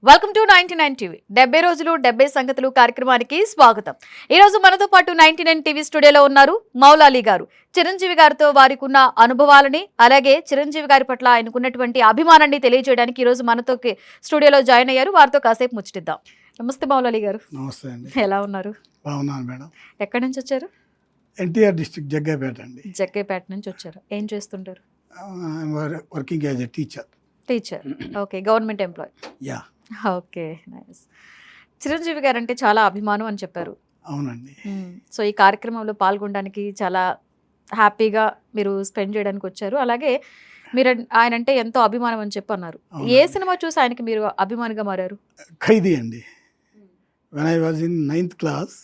Welcome to 99 TV 70 రోజులు 70 సంగతులు కార్యక్రమానికి స్వాగతం. ఈ రోజు మనతో పాటు 99 టీవీ స్టూడియోలో ఉన్నారు మౌలాలి గారు. చిరంజీవి గారితో వారికి ఉన్న అనుభవాలని అలాగే చిరంజీవి గారి పట్ల ఆయనకున్నటువంటి అభిమానాన్ని తెలియజేయడానికి ఈ రోజు మనతో స్టూడియోలో జాయిన్ అయ్యారు. వారితో కాసేపు ముచ్చటిద్దాం. నమస్తే మౌలాలి గారు. నమస్తే అండి. ఎలా ఉన్నారు? బాగున్నాను మేడం. ఎక్కడి నుంచి వచ్చారు? ఎన్టీఆర్ డిస్ట్రిక్ట్ జగ్గైపేట అండి. జగ్గైపేట నుంచి వచ్చారు. ఏం చేస్తుంటారు? Working as a teacher. Okay, government employee. Yeah. Okay, nice. Chiranjeevi garu అంటే చాలా అభిమానం అని చెప్పారు. అవునండి. సో ఈ కార్యక్రమంలో పాల్గొనడానికి చాలా హ్యాపీగా మీరు స్పెండ్ చేయడానికి వచ్చారు. అలాగే మీరు ఆయన అంటే ఎంతో అభిమానం అని చెప్పి అన్నారు. ఏ సినిమా చూసి ఆయనకి మీరు అభిమానిగా మారారు? ఖైదీ అండి. When I was in 9th class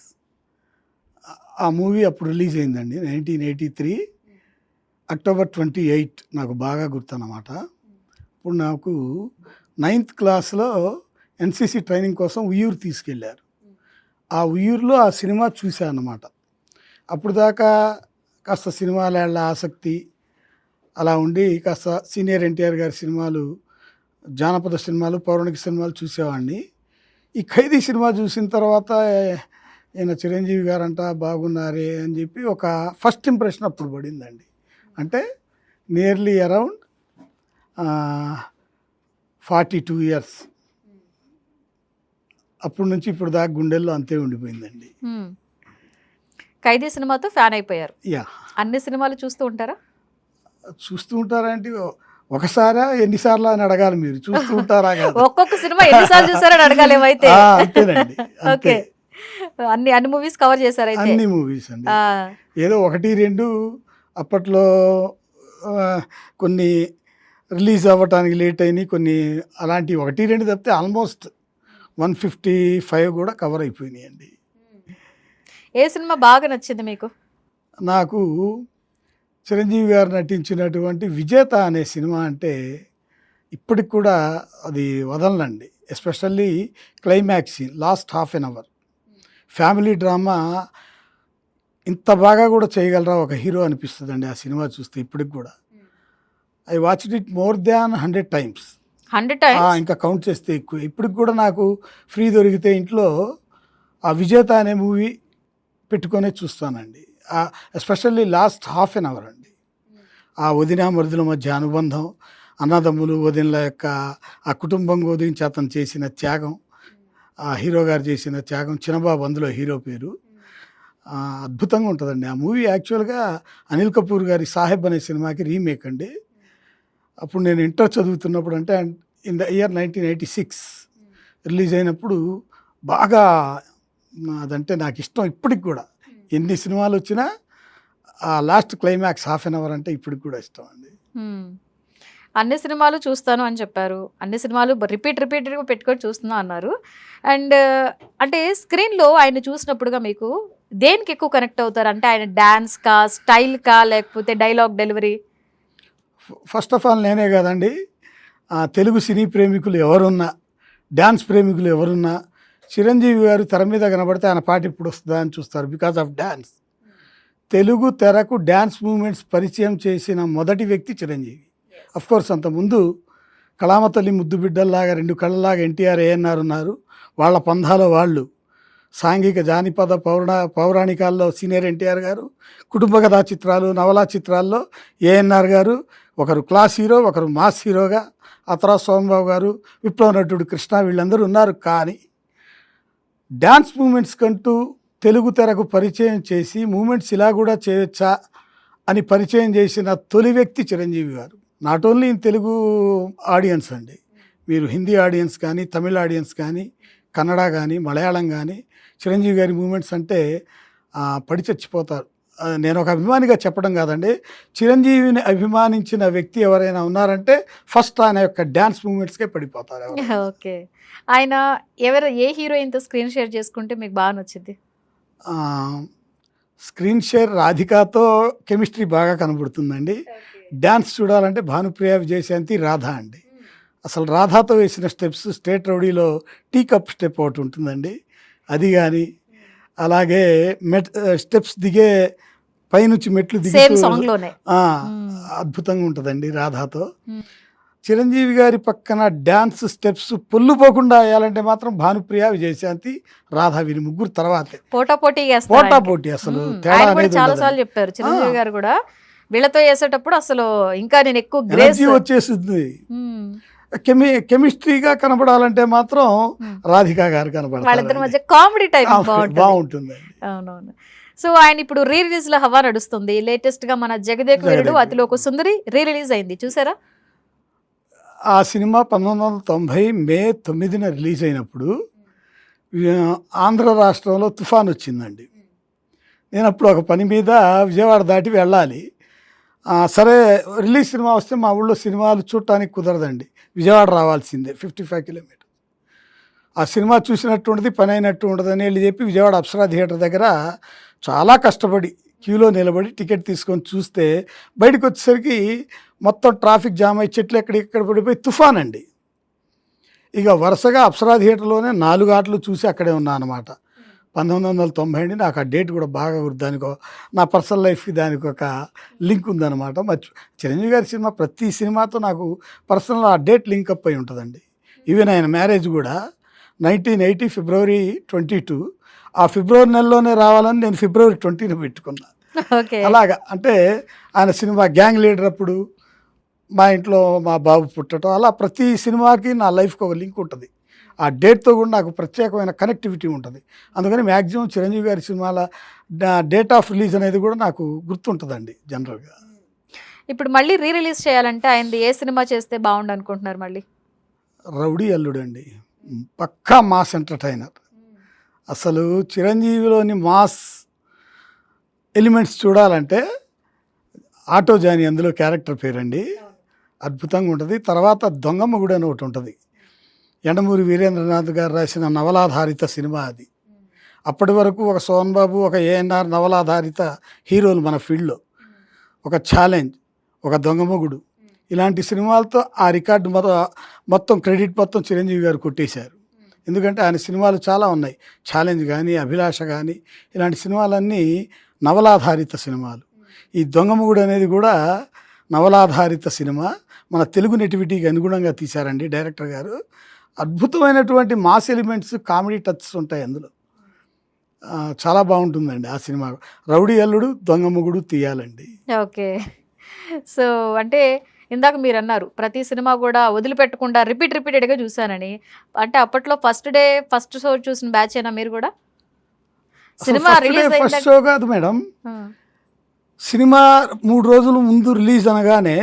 ఆ మూవీ అప్పుడు రిలీజ్ అయిందండి. 1983 అక్టోబర్ 28 నాకు బాగా గుర్తన్నమాట. ఇప్పుడు నాకు 9th క్లాస్లో ఎన్సీసీ ట్రైనింగ్ కోసం ఉయ్యూరు తీసుకెళ్ళారు. ఆ ఉయ్యూరులో ఆ సినిమా చూశాను అన్నమాట. అప్పుడు దాకా కాస్త సినిమాల ఆసక్తి అలా ఉండి కాస్త సీనియర్ ఎన్టీఆర్ గారి సినిమాలు, జానపద సినిమాలు, పౌరాణిక సినిమాలు చూసేవాడిని. ఈ ఖైదీ సినిమా చూసిన తర్వాత ఈయన చిరంజీవి గారంట బాగున్నారే అని చెప్పి ఒక ఫస్ట్ ఇంప్రెషన్ అప్పుడు పడిందండి. అంటే నియర్లీ అరౌండ్ 42 ఇయర్స్. అప్పటి నుంచి ఇప్పుడు దాకా గుండెల్లో అంతే ఉండిపోయిందండి. ఖైదీ సినిమాతో ఫ్యాన్ అయిపోయారు. యా. అన్ని సినిమాలు చూస్తూ ఉంటారా? చూస్తూ ఉంటారంటే ఒకసారా ఎన్నిసార్లు అని అడగాలి మీరు. చూస్తూ ఉంటారా? ఒక్కొక్క సినిమా ఎన్నిసార్లు చూసారని అడగాలి అయితే. అంతేనండి. ఓకే, అన్ని మూవీస్ కవర్ చేశారు అయితే? అన్ని మూవీస్ అండి. ఏదో 1-2 అప్పట్లో కొన్ని రిలీజ్ అవ్వటానికి లేట్ అయినాయి, కొన్ని అలాంటి 1-2 తప్పితే ఆల్మోస్ట్ 155 కూడా కవర్ అయిపోయినాయండి. ఏ సినిమా బాగా నచ్చింది మీకు? నాకు చిరంజీవి గారు నటించినటువంటి విజేత అనే సినిమా అంటే ఇప్పటికి కూడా అది వదలనండి. Especially climax scene, last half an hour. Family drama ఇంత బాగా కూడా చేయగలరా ఒక హీరో అనిపిస్తుందండి ఆ సినిమా చూస్తే. ఇప్పటికి కూడా I watched it more than 100 times. 100 times? ఇంకా కౌంట్ చేస్తే ఎక్కువ. ఇప్పటికి కూడా నాకు ఫ్రీ దొరికితే ఇంట్లో ఆ విజేత అనే మూవీ పెట్టుకొనే చూస్తానండి. Especially last half an hour అండి. ఆ వదిన మరుదుల మధ్య అనుబంధం, అన్నదమ్ములు వదినల యొక్క ఆ కుటుంబం గురించి అతను చేసిన త్యాగం, ఆ హీరో గారు చేసిన త్యాగం, చిన్నబాబు అందులో హీరో పేరు, అద్భుతంగా ఉంటుందండి ఆ మూవీ. యాక్చువల్గా అనిల్ కపూర్ గారి సాహెబ్ అనే సినిమాకి రీమేక్ అండి. అప్పుడు నేను ఇంటర్ చదువుతున్నప్పుడు, అంటే ఇన్ ద ఇయర్ 1986 రిలీజ్ అయినప్పుడు బాగా అదంటే నాకు ఇష్టం. ఇప్పటికి కూడా ఎన్ని సినిమాలు వచ్చినా ఆ last climax half an hour అంటే ఇప్పటికి కూడా ఇష్టం అండి. అన్ని సినిమాలు చూస్తాను అని చెప్పారు. అన్ని సినిమాలు రిపీట్గా పెట్టుకొని చూస్తున్నా అన్నారు. అండ్ అంటే స్క్రీన్లో ఆయన చూసినప్పుడుగా మీకు దేనికి ఎక్కువ కనెక్ట్ అవుతారు? అంటే ఆయన డాన్స్కా, స్టైల్కా, లేకపోతే dialogue delivery? First of all నేనే కాదండి, తెలుగు సినీ ప్రేమికులు ఎవరున్నా, డ్యాన్స్ ప్రేమికులు ఎవరున్నా చిరంజీవి గారు తెర మీద కనబడితే ఆయన పాట ఇప్పుడు వస్తుందా అని చూస్తారు. Because of dance. తెలుగు తెరకు డ్యాన్స్ మూమెంట్స్ పరిచయం చేసిన మొదటి వ్యక్తి చిరంజీవి. అఫ్కోర్స్ అంతకుముందు కళామతల్లి ముద్దు బిడ్డల్లాగా 2 కళ్ళలాగా ఎన్టీఆర్, ఏఎన్ఆర్ ఉన్నారు. వాళ్ళ పంధాలో వాళ్ళు సాంఘిక జానపద పౌరాణికాల్లో సీనియర్ ఎన్టీఆర్ గారు, కుటుంబ కథా చిత్రాలు, నవలా చిత్రాల్లో ఏఎన్ఆర్ గారు, ఒకరు క్లాస్ హీరో, ఒకరు మాస్ హీరోగా అతరా సోమబాబు గారు, విప్లవ నటుడు కృష్ణ, వీళ్ళందరూ ఉన్నారు. కానీ డ్యాన్స్ మూమెంట్స్ కంటూ తెలుగు తెరకు పరిచయం చేసి మూమెంట్స్ ఇలా కూడా చేయొచ్చా అని పరిచయం చేసిన తొలి వ్యక్తి చిరంజీవి గారు. Not only in Telugu audience అండి, మీరు హిందీ ఆడియన్స్ కానీ, తమిళ ఆడియన్స్ కానీ, కన్నడ కానీ, మలయాళం కానీ చిరంజీవి గారి మూమెంట్స్ అంటే పడి చచ్చిపోతారు. నేను ఒక అభిమానిగా చెప్పడం కాదండి, చిరంజీవిని అభిమానించిన వ్యక్తి ఎవరైనా ఉన్నారంటే ఫస్ట్ ఆయన యొక్క డ్యాన్స్ మూమెంట్స్కే పడిపోతారు. ఓకే, ఆయన ఏ హీరోయిన్తో స్క్రీన్ షేర్ చేసుకుంటే మీకు బాగా నచ్చింది? స్క్రీన్ షేర్ రాధికాతో కెమిస్ట్రీ బాగా కనబడుతుందండి. డ్యాన్స్ చూడాలంటే భానుప్రియ, విజయశాంతి, రాధా అండి. అసలు రాధాతో వేసిన స్టెప్స్ స్టేట్ రౌడీలో టీ కప్ స్టెప్ ఒకటి ఉంటుందండి, అది కానీ, అలాగే స్టెప్స్ దిగే పైనుంచి మెట్లు దిగి అద్భుతంగా ఉంటుందండి రాధాతో. చిరంజీవి గారి పక్కన డ్యాన్స్ స్టెప్స్ పొల్లుపోకుండా వేయాలంటే మాత్రం భానుప్రియ, విజయశాంతి, రాధా వీరి ముగ్గురు తర్వాతే పోటాపోటీ పోటాపోటీ. అసలు తేడా ఆయన కూడా అనేది చాలా ఉండదు. సార్లు చెప్పారు చిరంజీవి గారు కూడా, వీళ్ళతో వేసేటప్పుడు అసలు ఇంకా నేను ఎక్కువ గ్రేస్ ఎనర్జీ వచ్చేసింది. కెమిస్ట్రీగా కనపడాలంటే మాత్రం రాధికా గారు వాళ్ళిద్దరి కనపడతారు. మధ్య కామెడీ టైప్ బాగుంటుంది. బాగుంటుంది. అవునవును. సో ఆయన ఇప్పుడు రీ రిలీజ్ లో హవా నడుస్తుంది. లేటెస్ట్ గా మన జగదేక వీరుడు అతిలోక సుందరి రీ రిలీజ్ అయింది, చూసారా? ఆ సినిమా 1990 మే 9న రిలీజ్ అయినప్పుడు ఆంధ్ర రాష్ట్రంలో తుఫాన్ వచ్చిందండి. నేను అప్పుడు ఒక పని మీద విజయవాడ దాటి వెళ్ళాలి. సరే రిలీజ్ సినిమా వస్తే మా ఊళ్ళో సినిమాలు చూడటానికి కుదరదండి, విజయవాడ రావాల్సిందే, 55 కిలోమీటర్. ఆ సినిమా చూసినట్టు ఉండదు, పని అయినట్టు ఉండదని వెళ్ళి చెప్పి విజయవాడ అప్సరా థియేటర్ దగ్గర చాలా కష్టపడి క్యూలో నిలబడి టికెట్ తీసుకొని చూస్తే బయటకు వచ్చేసరికి మొత్తం ట్రాఫిక్ జామ్ అయ్యి చెట్లు ఎక్కడెక్కడ పడిపోయి తుఫాన్ అండి. ఇక వరుసగా అప్సరా థియేటర్లోనే 4 ఆటలు చూసి అక్కడే ఉన్నా అనమాట. 1990 అండి. నాకు ఆ డేట్ కూడా బాగా దానికి నా పర్సనల్ లైఫ్కి దానికి ఒక లింక్ ఉందన్నమాట. చిరంజీవి గారి సినిమా ప్రతి సినిమాతో నాకు పర్సనల్ ఆ డేట్ లింక్ అప్ అయి ఉంటుందండి. ఈవెన్ ఆయన మ్యారేజ్ కూడా 1980 ఫిబ్రవరి 22. ఆ ఫిబ్రవరి నెలలోనే రావాలని నేను ఫిబ్రవరి 20న పెట్టుకున్నా. అలాగా అంటే ఆయన సినిమా గ్యాంగ్ లీడర్ అప్పుడు మా ఇంట్లో మా బాబు పుట్టడం, అలా ప్రతి సినిమాకి నా లైఫ్కి ఒక లింక్ ఉంటుంది. ఆ డేట్తో కూడా నాకు ప్రత్యేకమైన కనెక్టివిటీ ఉంటుంది. అందుకని మ్యాక్సిమం చిరంజీవి గారి సినిమాల డేట్ ఆఫ్ రిలీజ్ అనేది కూడా నాకు గుర్తుంటుందండి జనరల్గా. ఇప్పుడు మళ్ళీ రీ రిలీజ్ చేయాలంటే ఆయనది ఏ సినిమా చేస్తే బాగుండు అనుకుంటున్నారు మళ్ళీ? రౌడీ అల్లుడు అండి, పక్కా మాస్ ఎంటర్టైనర్. అసలు చిరంజీవిలోని మాస్ ఎలిమెంట్స్ చూడాలంటే ఆటో జానీ అందులో క్యారెక్టర్ పేరండి, అద్భుతంగా ఉంటుంది. తర్వాత దొంగమ్మ గుడి అని ఒకటి ఉంటుంది, యండమూరి వీరేంద్రనాథ్ గారు రాసిన నవలాధారిత సినిమా అది. అప్పటి వరకు ఒక సోహన్ బాబు, ఒక ఏఎన్ఆర్ నవలాధారిత హీరోలు మన ఫీల్డ్లో. ఒక ఛాలెంజ్, ఒక దొంగమొగుడు, ఇలాంటి సినిమాలతో ఆ రికార్డు మొత్తం క్రెడిట్ మొత్తం చిరంజీవి గారు కొట్టేశారు. ఎందుకంటే ఆయన సినిమాలు చాలా ఉన్నాయి, ఛాలెంజ్ కానీ, అభిలాష కానీ, ఇలాంటి సినిమాలన్నీ నవలాధారిత సినిమాలు. ఈ దొంగమొగుడు అనేది కూడా నవలాధారిత సినిమా, మన తెలుగు నెటివిటీకి అనుగుణంగా తీశారండి డైరెక్టర్ గారు. అద్భుతమైనటువంటి మాస్ ఎలిమెంట్స్, కామెడీ టచ్స్ ఉంటాయి అందులో. చాలా బాగుంటుందండి ఆ సినిమా. రౌడీ అల్లుడు, దొంగమొగుడు తీయాలండి. ఓకే. సో అంటే ఇందాక మీరు అన్నారు ప్రతి సినిమా కూడా వదిలిపెట్టకుండా రిపీటెడ్గా చూసానని. అంటే అప్పట్లో ఫస్ట్ డే ఫస్ట్ షో చూసిన బ్యాచ్ అయినా మీరు కూడా? సినిమా రిలీజ్ ఫస్ట్ షో కాదు మేడం, సినిమా 3 రోజుల ముందు రిలీజ్ అనగానే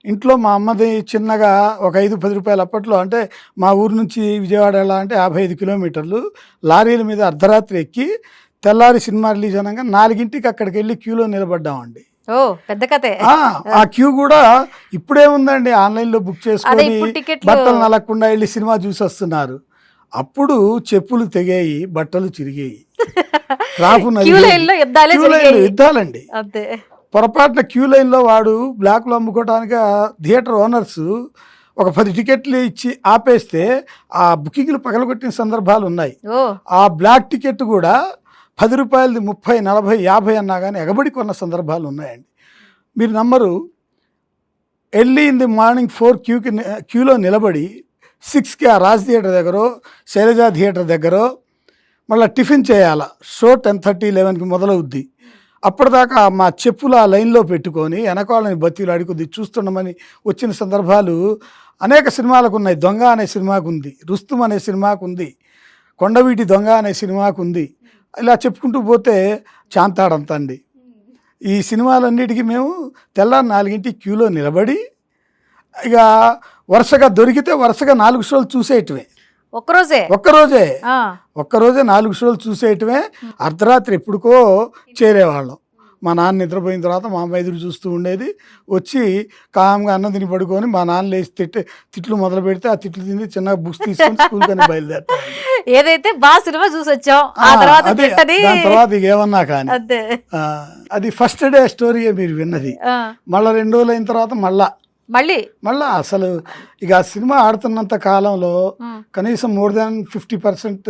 ఇంట్లో మా అమ్మది చిన్నగా ఒక 5-10 రూపాయలు, అప్పట్లో అంటే మా ఊరు నుంచి విజయవాడ ఎలా అంటే 55 కిలోమీటర్లు, లారీల మీద అర్ధరాత్రి ఎక్కి తెల్లారి సినిమా రిలీజ్ అనగా 4ంటికి అక్కడికి వెళ్ళి క్యూలో నిలబడ్డామండి. ఓ పెద్ద కథే. ఆ క్యూ కూడా ఇప్పుడే ఉందండి, ఆన్లైన్లో బుక్ చేసుకొని బట్టలు నలగకుండా వెళ్ళి సినిమా చూసి వస్తున్నారు. అప్పుడు చెప్పులు తెగాయి, బట్టలు చిరిగాయి, యుద్ధాలండి. పొరపాటున క్యూ లైన్లో వాడు బ్లాక్లో అమ్ముకోవడానికి థియేటర్ ఓనర్స్ ఒక 10 టికెట్లు ఇచ్చి ఆపేస్తే ఆ బుకింగ్లు పగలగొట్టిన సందర్భాలు ఉన్నాయి. ఆ బ్లాక్ టికెట్ కూడా 10 రూపాయలది 30, 40, 50 అన్నా కానీ ఎగబడి కొన్న సందర్భాలు ఉన్నాయండి. మీరు నమ్మరు, ఎర్లీ ఇన్ ది మార్నింగ్ 4 క్యూలో నిలబడి 6కి ఆ రాజ్ థియేటర్ దగ్గర, శైలజ థియేటర్ దగ్గర మళ్ళీ టిఫిన్ చేయాలా. షో 10:30, 11కి మొదలవుద్ది. అప్పటిదాకా మా చెప్పులు ఆ లైన్లో పెట్టుకొని వెనకాలని బతీలు అడికొద్ది చూస్తుండమని వచ్చిన సందర్భాలు అనేక సినిమాలకు ఉన్నాయి. దొంగ అనే సినిమాకు ఉంది, రుస్తుం అనే సినిమాకు ఉంది, కొండవీటి దొంగ అనే సినిమాకు ఉంది. ఇలా చెప్పుకుంటూ పోతే చాంతాడంత అండి. ఈ సినిమాలన్నిటికీ మేము తెల్లారి 4ంటికి క్యూలో నిలబడి ఇక వరుసగా దొరికితే వరుసగా 4 షోలు చూసేయటమే. ఒక్కరోజే 4 షోలు చూసేయటమే. అర్ధరాత్రి ఎప్పుడుకో చేరేవాళ్ళం. మా నాన్న నిద్రపోయిన తర్వాత మా అమ్మ ఎదురు చూస్తూ ఉండేది. వచ్చి కామ్గా అన్నం తిని పడుకొని మా నాన్న లేచి తిట్లు మొదలు పెడితే ఆ తిట్లు తిని చిన్న బుక్స్ తీసుకొని స్కూల్ కని బయలుదేరుతాం. ఏదైతే బాగా సినిమా చూసి వచ్చాం దాని తర్వాత ఇక ఏమన్నా కానీ అది ఫస్ట్ డే స్టోరీయే మీరు విన్నది. మళ్ళీ 2 రోజులు అయిన తర్వాత మళ్ళా అసలు ఇక ఆ సినిమా ఆడుతున్నంత కాలంలో కనీసం మోర్ దాన్ 50%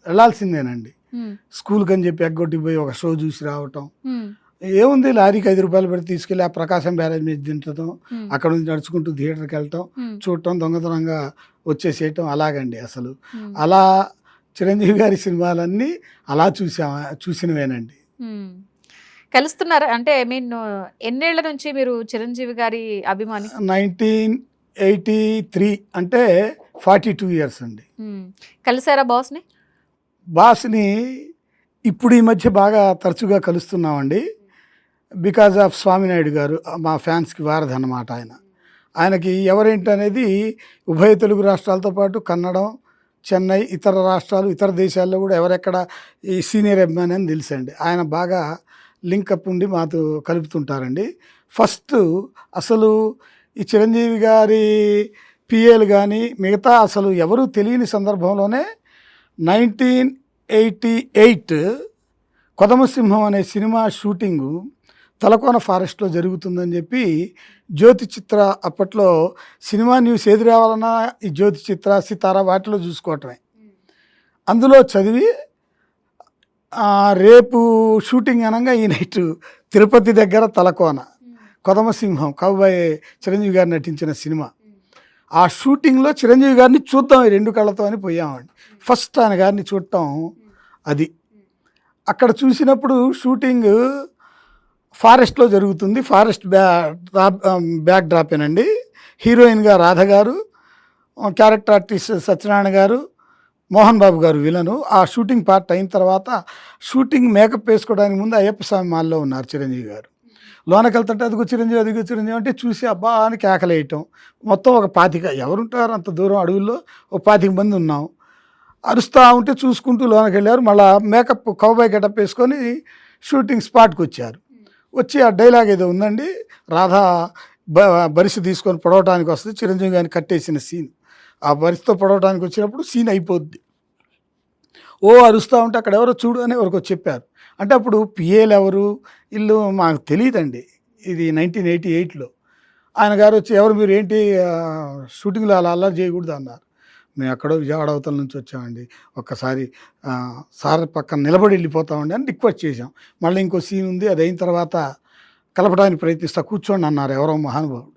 వెళ్ళాల్సిందేనండి. స్కూల్కి అని చెప్పి ఎగ్గొట్టి పోయి ఒక షో చూసి రావటం, ఏముంది, లారీకి 5 రూపాయలు పెట్టి తీసుకెళ్ళి ఆ ప్రకాశం బ్యారేజ్ మీద దించడం, అక్కడ నుంచి నడుచుకుంటూ థియేటర్కి వెళ్ళటం, చూడటం, దొంగతనంగా వచ్చేసేయటం, అలాగండి అసలు. అలా చిరంజీవి గారి సినిమాలన్నీ అలా చూసినవేనండి. కలుస్తున్నారా? అంటే ఐ మీన్ ఎన్నేళ్ల నుంచి మీరు చిరంజీవి గారి అభిమాని? 1983 అంటే 42 ఇయర్స్ అండి. కలిసారా బాస్ని? బాస్ని ఇప్పుడు ఈ మధ్య బాగా తరచుగా కలుస్తున్నామండి. బికాజ్ ఆఫ్ స్వామినాయుడు గారు మా ఫ్యాన్స్కి వారధి అన్నమాట ఆయన. ఆయనకి ఎవరేంటి అనేది ఉభయ తెలుగు రాష్ట్రాలతో పాటు కన్నడం, చెన్నై, ఇతర రాష్ట్రాలు, ఇతర దేశాల్లో కూడా ఎవరెక్కడ ఈ సీనియర్ అభిమాని అని తెలుసండి. ఆయన బాగా లింకప్ ఉండి మాతో కలుపుతుంటారండి. ఫస్ట్ అసలు ఈ చిరంజీవి గారి పిఏలు కానీ మిగతా అసలు ఎవరు తెలియని సందర్భంలోనే 1988 కొదమసింహం అనే సినిమా షూటింగు తలకోన ఫారెస్ట్లో జరుగుతుందని చెప్పి జ్యోతి చిత్ర, అప్పట్లో సినిమా న్యూస్ ఏది రావాలన్నా ఈ జ్యోతి చిత్ర, సితార వాటిలో చూసుకోవటమే. అందులో చదివి రేపు షూటింగ్ అనగా ఈ నైట్ తిరుపతి దగ్గర తలకోన కొదమసింహం కౌబాయ్ చిరంజీవి గారు నటించిన సినిమా. ఆ షూటింగ్లో చిరంజీవి గారిని చూద్దాం ఈ 2 కళ్ళతో అని పోయామండి. ఫస్ట్ ఆయన గారిని చూడటం అది. అక్కడ చూసినప్పుడు షూటింగ్ ఫారెస్ట్లో జరుగుతుంది. ఫారెస్ట్ బ్యాక్ డ్రాపేనండి. హీరోయిన్గా రాధ గారు, క్యారెక్టర్ ఆర్టిస్ట్ సత్యనారాయణ గారు, మోహన్ బాబు గారు విలను. ఆ షూటింగ్ పార్ట్ అయిన తర్వాత షూటింగ్ మేకప్ వేసుకోవడానికి ముందు అయ్యప్ప స్వామి మాల్లో ఉన్నారు చిరంజీవి గారు. లోనకి వెళ్తుంటే అదిగో చిరంజీవి, అదిగో చిరంజీవి అంటే చూసి అబ్బా అని కేకలేయటం. మొత్తం ఒక 25 ఎవరుంటారు అంత దూరం అడవుల్లో, ఒక 25 మంది ఉన్నాం. అరుస్తూ ఉంటే చూసుకుంటూ లోనకి వెళ్ళారు. మళ్ళీ మేకప్ కౌబాయ్ గెటప్ వేసుకొని షూటింగ్ స్పాట్కి వచ్చారు. వచ్చి ఆ డైలాగ్ ఏదో ఉందండి, రాధా బరిసి తీసుకొని పొడవటానికి వస్తుంది, చిరంజీవి గారిని కట్టేసిన సీన్. ఆ బరిసితో పొడవటానికి వచ్చినప్పుడు సీన్ అయిపోద్ది. ఓ అరుస్తూ ఉంటే అక్కడ ఎవరో చూడు అని ఎవరికో చెప్పారు. అంటే అప్పుడు పిఏలు ఎవరు ఇల్లు మాకు తెలియదండి. ఇది 1988లో. ఆయన గారు వచ్చి ఎవరు మీరు, ఏంటి షూటింగ్లో అలా అల్లరి చేయకూడదు అన్నారు. మేము ఎక్కడో విజయవాడ అవతల నుంచి వచ్చామండి, ఒక్కసారి సార్ పక్కన నిలబడి వెళ్ళిపోతామండి అని రిక్వెస్ట్ చేసాం. మళ్ళీ ఇంకో సీన్ ఉంది, అది అయిన తర్వాత కలపడానికి ప్రయత్నిస్తా, కూర్చోండి అన్నారు ఎవరో మహానుభావుడు.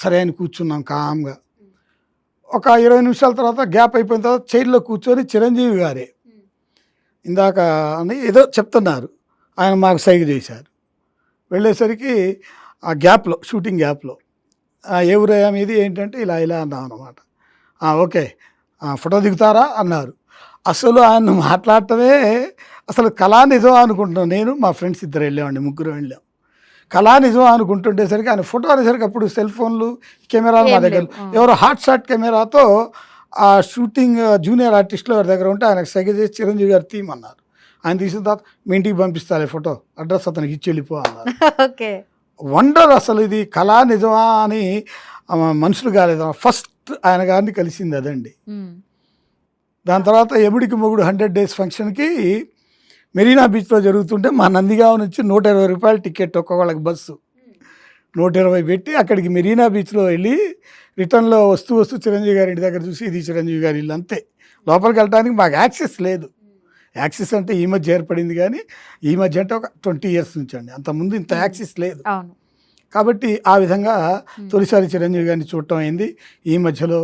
సరే అని కూర్చున్నాం కామ్గా. ఒక 20 నిమిషాల తర్వాత గ్యాప్ అయిపోయిన తర్వాత చైర్లో కూర్చొని చిరంజీవి గారే ఇందాక అని ఏదో చెప్తున్నారు. ఆయన మాకు సైగ చేశారు. వెళ్ళేసరికి ఆ గ్యాప్లో, షూటింగ్ గ్యాప్లో ఏ ఊరయ్యా మీది ఏంటంటే ఇలా ఇలా అన్నాం అన్నమాట. ఓకే ఫోటో దిగుతారా అన్నారు. అసలు ఆయన మాట్లాడటమే అసలు కళా నిజం అనుకుంటున్నాం. నేను మా ఫ్రెండ్స్ ఇద్దరు వెళ్ళామండి, ముగ్గురు వెళ్ళాం. కళా నిజం అనుకుంటుండేసరికి ఆయన ఫోటో అనేసరికి అప్పుడు సెల్ ఫోన్లు, కెమెరాలు మా దగ్గర, ఎవరో హాట్ షాట్ కెమెరాతో ఆ షూటింగ్ జూనియర్ ఆర్టిస్టులు ఎవరి దగ్గర ఉంటే ఆయనకు సైగ చేసి చిరంజీవి గారు తీయమన్నారు. ఆయన తీసిన తర్వాత మీ ఇంటికి పంపిస్తాలే ఫోటో, అడ్రస్ అతనికి ఇచ్చి వెళ్ళిపో అన్నారు. ఓకే, వండర్ అసలు ఇది కళా నిజమా అని మనుషులు కాలేదు. ఫస్ట్ ఆయన గారిని కలిసింది అదండి. దాని తర్వాత ఎముడికి మొగుడు 100 days ఫంక్షన్కి మెరీనా బీచ్లో జరుగుతుంటే మా నందిగావ్ నుంచి 120 రూపాయలు టికెట్ ఒక్కొక్కళ్ళకి బస్సు. 120 పెట్టి అక్కడికి మెరీనా బీచ్లో వెళ్ళి రిటర్న్లో వస్తూ చిరంజీవి గారి ఇంటి దగ్గర చూసి ఇది చిరంజీవి గారి ఇల్లు అంతే. లోపలికి వెళ్ళడానికి మాకు యాక్సెస్ లేదు. యాక్సెస్ అంటే ఈ మధ్య ఏర్పడింది, కానీ ఈ మధ్య అంటే ఒక 20 years నుంచి అండి. అంతకుముందు ఇంత యాక్సెస్ లేదు. కాబట్టి ఆ విధంగా తొలిసారి చిరంజీవి గారిని చూడటం అయింది. ఈ మధ్యలో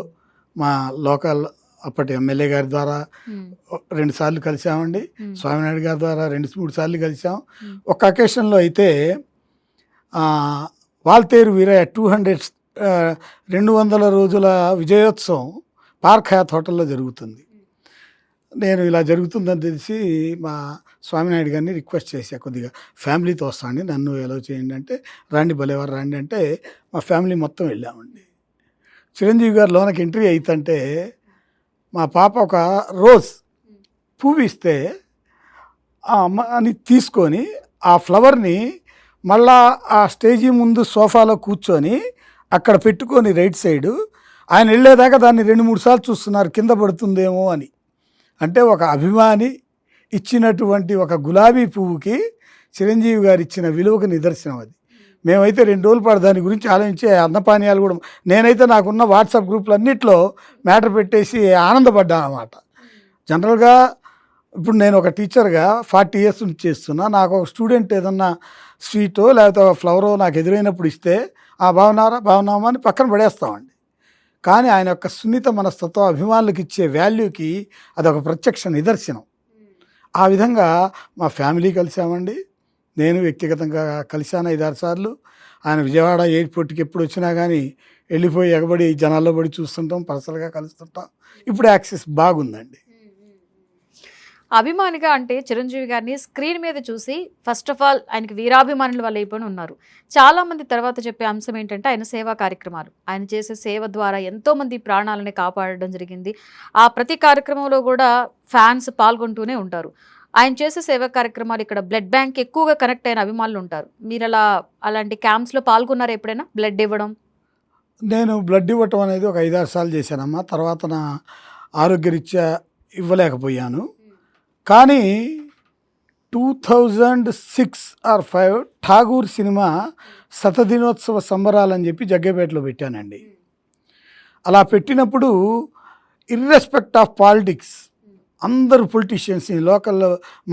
మా లోకల్ అప్పటి ఎమ్మెల్యే గారి ద్వారా 2 సార్లు కలిసామండి. స్వామినాయుడు గారి ద్వారా 2-3 సార్లు కలిసాం. ఒక అకేషన్లో అయితే వాల్తేరు వీరయ్య 200 రోజుల విజయోత్సవం పార్క్ హయాత్ హోటల్లో జరుగుతుంది. నేను ఇలా జరుగుతుందని తెలిసి మా స్వామినాయుడు గారిని రిక్వెస్ట్ చేశా, కొద్దిగా ఫ్యామిలీతో వస్తాండి, నన్ను ఎలా చేయండి అంటే, రండి భలేవారు రండి అంటే మా ఫ్యామిలీ మొత్తం వెళ్ళామండి. చిరంజీవి గారు లోనకి ఎంట్రీ అవుతుంటే మా పాప ఒక రోజ్ పువ్వు ఇస్తే అని తీసుకొని ఆ ఫ్లవర్ని మళ్ళా ఆ స్టేజీ ముందు సోఫాలో కూర్చొని అక్కడ పెట్టుకొని రైట్ సైడు ఆయన వెళ్ళేదాకా దాన్ని 2-3 సార్లు చూస్తున్నారు కింద పడుతుందేమో అని. అంటే ఒక అభిమాని ఇచ్చినటువంటి ఒక గులాబీ పువ్వుకి చిరంజీవి గారు ఇచ్చిన విలువకు నిదర్శనం అది. మేమైతే 2 రోజుల పాటు దాని గురించి ఆలోచించి అన్నపానీయాలు కూడా, నేనైతే నాకున్న వాట్సాప్ గ్రూపులన్నింటిలో మ్యాటర్ పెట్టేసి ఆనందపడ్డాను అన్నమాట. జనరల్గా ఇప్పుడు నేను ఒక టీచర్గా 40 years నుంచి చేస్తున్నా. నాకు ఒక స్టూడెంట్ ఏదన్నా స్వీటో లేకపోతే ఒక ఫ్లవరో నాకు ఎదురైనప్పుడు ఇస్తే బాగున్నామా అని పక్కన పడేస్తామండి. కానీ ఆయన యొక్క సున్నిత మనస్తత్వం అభిమానులకు ఇచ్చే వాల్యూకి అదొక ప్రత్యక్ష నిదర్శనం. ఆ విధంగా మా ఫ్యామిలీ కలిసామండి. నేను వ్యక్తిగతంగా కలిశాను 5-6 సార్లు. ఆయన విజయవాడ ఎయిర్పోర్ట్కి ఎప్పుడు వచ్చినా కానీ వెళ్ళిపోయి ఎగబడి జనాల్లో పడి చూస్తుంటాం, పర్సనల్గా కలుస్తుంటాం. ఇప్పుడు యాక్సెస్ బాగుందండి. అభిమానిగా అంటే చిరంజీవి గారిని స్క్రీన్ మీద చూసి ఫస్ట్ ఆఫ్ ఆల్ ఆయనకి వీరాభిమానులు వాళ్ళు అయిపోయి ఉన్నారు. చాలా మంది తర్వాత చెప్పే అంశం ఏంటంటే ఆయన సేవా కార్యక్రమాలు, ఆయన చేసే సేవ ద్వారా ఎంతో మంది ప్రాణాలని కాపాడడం జరిగింది. ఆ ప్రతి కార్యక్రమంలో కూడా ఫ్యాన్స్ పాల్గొంటూనే ఉంటారు. ఆయన చేసే సేవా కార్యక్రమాలు ఇక్కడ బ్లడ్ బ్యాంక్ ఎక్కువగా కనెక్ట్ అయిన అభిమానులు ఉంటారు. మీరు అలాంటి క్యాంప్స్లో పాల్గొన్నారా ఎప్పుడైనా? బ్లడ్ ఇవ్వడం? నేను బ్లడ్ ఇవ్వటం అనేది ఒక 5-6 సార్లు చేశానమ్మా. తర్వాత నా ఆరోగ్యరీత్యా ఇవ్వలేకపోయాను. కానీ 2006 or 2005 ఠాగూర్ సినిమా శతదినోత్సవ సంబరాలని చెప్పి జగ్గేపేటలో పెట్టానండి. అలా పెట్టినప్పుడు ఇర్రెస్పెక్ట్ ఆఫ్ పాలిటిక్స్ అందరు పొలిటీషియన్స్ని, లోకల్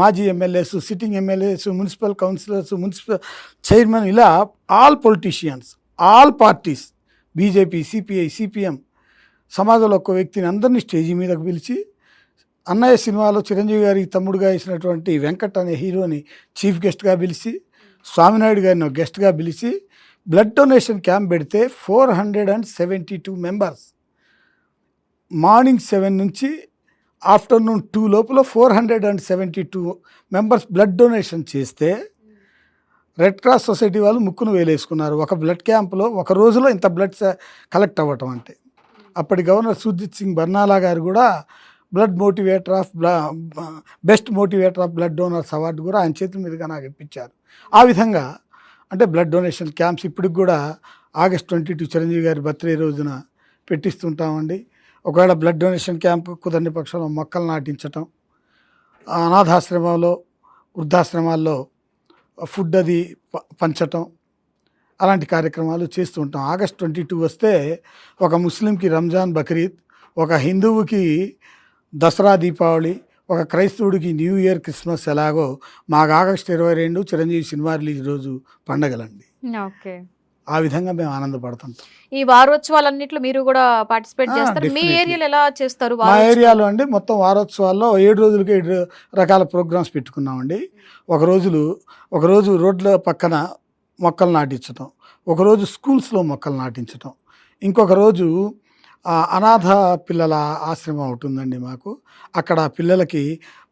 మాజీ MLAs, sitting MLAs, municipal councillors, municipal chairman, ఇలా all politicians, all parties, BJP, CPI, CPM, సమాజంలో ఒక వ్యక్తిని అందరినీ స్టేజీ మీదకు పిలిచి అన్నయ్య సినిమాలో చిరంజీవి గారికి తమ్ముడుగా వేసినటువంటి వెంకట్ అనే హీరోని చీఫ్ గెస్ట్గా పిలిచి, స్వామినాయుడు గారిని గెస్ట్గా పిలిచి బ్లడ్ డొనేషన్ క్యాంప్ పెడితే 472 మెంబర్స్ మార్నింగ్ 7 నుంచి ఆఫ్టర్నూన్ 2 లోపల 472 మెంబర్స్ బ్లడ్ డొనేషన్ చేస్తే రెడ్ క్రాస్ సొసైటీ వాళ్ళు ముక్కును వేలేసుకున్నారు. ఒక బ్లడ్ క్యాంపులో ఒక రోజులో ఇంత బ్లడ్ కలెక్ట్ అవ్వటం అంటే. అప్పటి గవర్నర్ సుర్జిత్ సింగ్ బర్నాలా గారు కూడా best motivator of blood donors award కూడా ఆయన చేతుల మీదుగా నాకు ఇప్పించారు. ఆ విధంగా అంటే బ్లడ్ డొనేషన్ క్యాంప్స్ ఇప్పటికి కూడా August 22 చిరంజీవి గారి బర్త్డే రోజున పెట్టిస్తుంటామండి. ఒకవేళ బ్లడ్ డొనేషన్ క్యాంప్ కుదరని పక్షంలో మొక్కలు నాటించటం, అనాథాశ్రమంలో, వృద్ధాశ్రమాల్లో ఫుడ్ అది పంచటం, అలాంటి కార్యక్రమాలు చేస్తూ ఉంటాం. August 22 వస్తే ఒక ముస్లింకి రంజాన్, బక్రీద్, ఒక హిందువుకి దసరా, దీపావళి, ఒక క్రైస్తవుడికి న్యూ ఇయర్, క్రిస్మస్ ఎలాగో మాకు August 22 చిరంజీవి సినిమా రిలీజ్ రోజు పండగలండి. ఓకే, ఆ విధంగా మేము ఆనందపడుతుంటాం. ఈ వారోత్సవాలన్నిట్లో మీరు కూడా పార్టిసిపేట్ చేస్తారు? మీ ఏరియాలో ఎలా చేస్తారు? మా ఏరియాలో అండి మొత్తం వారోత్సవాల్లో 7 రోజులకి 7 రకాల ప్రోగ్రామ్స్ పెట్టుకున్నామండి. ఒకరోజు రోడ్ల పక్కన మొక్కలు నాటించటం, ఒకరోజు స్కూల్స్లో మొక్కలు నాటించటం, ఇంకొక రోజు అనాథ పిల్లల ఆశ్రమం ఉంటుందండి మాకు. అక్కడ పిల్లలకి